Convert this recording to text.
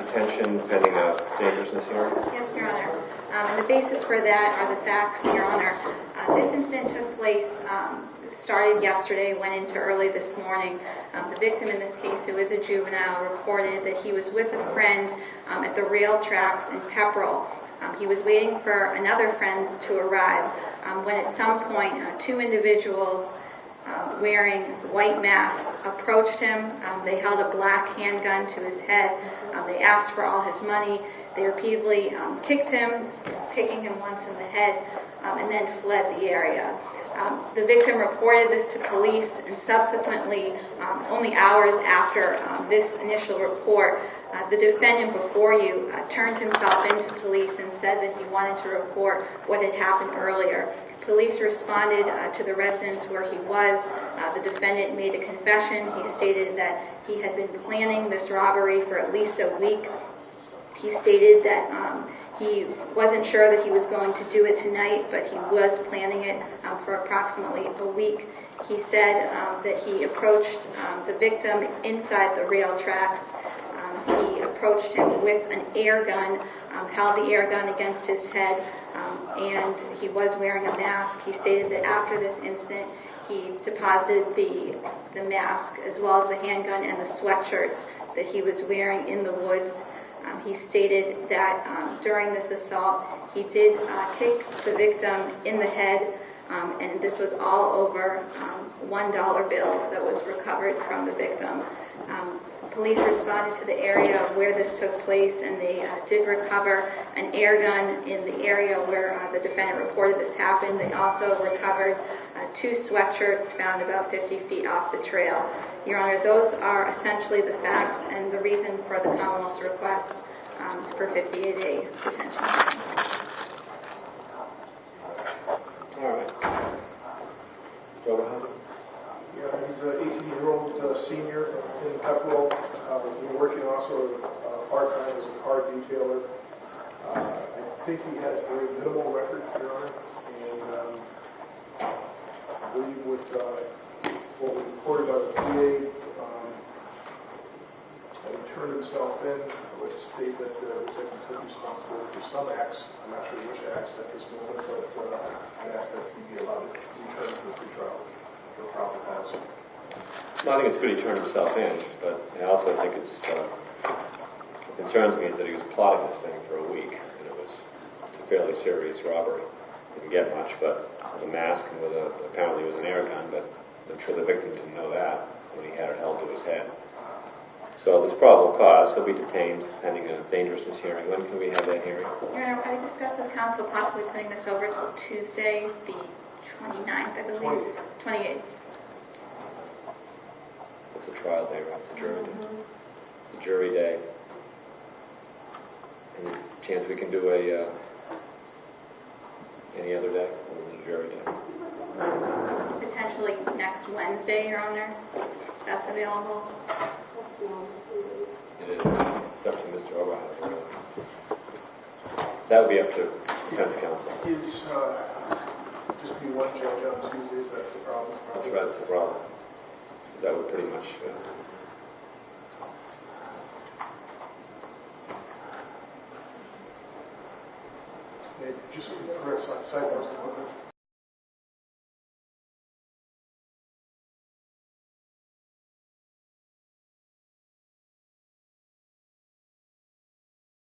detention pending a dangerousness hearing? Yes, Your Honor. And the basis for that are the facts, Your Honor. This incident took place, started yesterday, went into early this morning. The victim in this case, who is a juvenile, reported that he was with a friend at the rail tracks in Pepperell. He was waiting for another friend to arrive when at some point two individuals wearing white masks approached him. They held a black handgun to his head. They asked for all his money. They repeatedly kicked him, kicking him once in the head, and then fled the area. The victim reported this to police, and subsequently, only hours after this initial report, the defendant before you turned himself into police and said that he wanted to report what had happened earlier. Police responded to the residence where he was. The defendant made a confession. He stated that he had been planning this robbery for at least a week. He stated that he wasn't sure that he was going to do it tonight, but he was planning it for approximately a week. He said that he approached the victim inside the rail tracks. He approached him with an air gun, held the air gun against his head, and he was wearing a mask. He stated that after this incident, he deposited the mask as well as the handgun and the sweatshirts that he was wearing in the woods. He stated that during this assault, he did kick the victim in the head, and this was all over $1 bill that was recovered from the victim. Police responded to the area where this took place, and they did recover an air gun in the area where the defendant reported this happened. They also recovered two sweatshirts found about 50 feet off the trail. Your Honor, those are essentially the facts and the reason for the Commonwealth's request for 58-day detention. All right. Go ahead. Yeah, he's an 18-year-old senior in Pepperell. We're working also part-time as a car detailer. I think he has a very minimal record, Your Honor, and I believe with what was reported by the PA, he turned himself in. I would state that he took responsibility for some acts. I'm not sure which acts at this moment, but I asked that he be allowed to return to the pretrial for proper cause. Well, I think it's good he turned himself in, but I also think what concerns me is that he was plotting this thing for a week, and it's a fairly serious robbery. Didn't get much, but with a mask and apparently it was an air gun, but I'm sure the victim didn't know that when he had it held to his head. So there's probable cause. He'll be detained pending a dangerousness hearing. When can we have that hearing? Your Honor, I discussed with counsel possibly putting this over till Tuesday, the 29th, I believe. 28th. It's a trial day, right? It's a jury day. It's a jury day. Any chance we can do any other day other than a jury day? Potentially next Wednesday, Your Honor, if that's available. It is. It's up to Mr. O'Reilly. That would be up to defense counsel. Is just be one judge on Tuesday, is that the problem? That's right, that's the problem. So that would pretty much... just for a side note,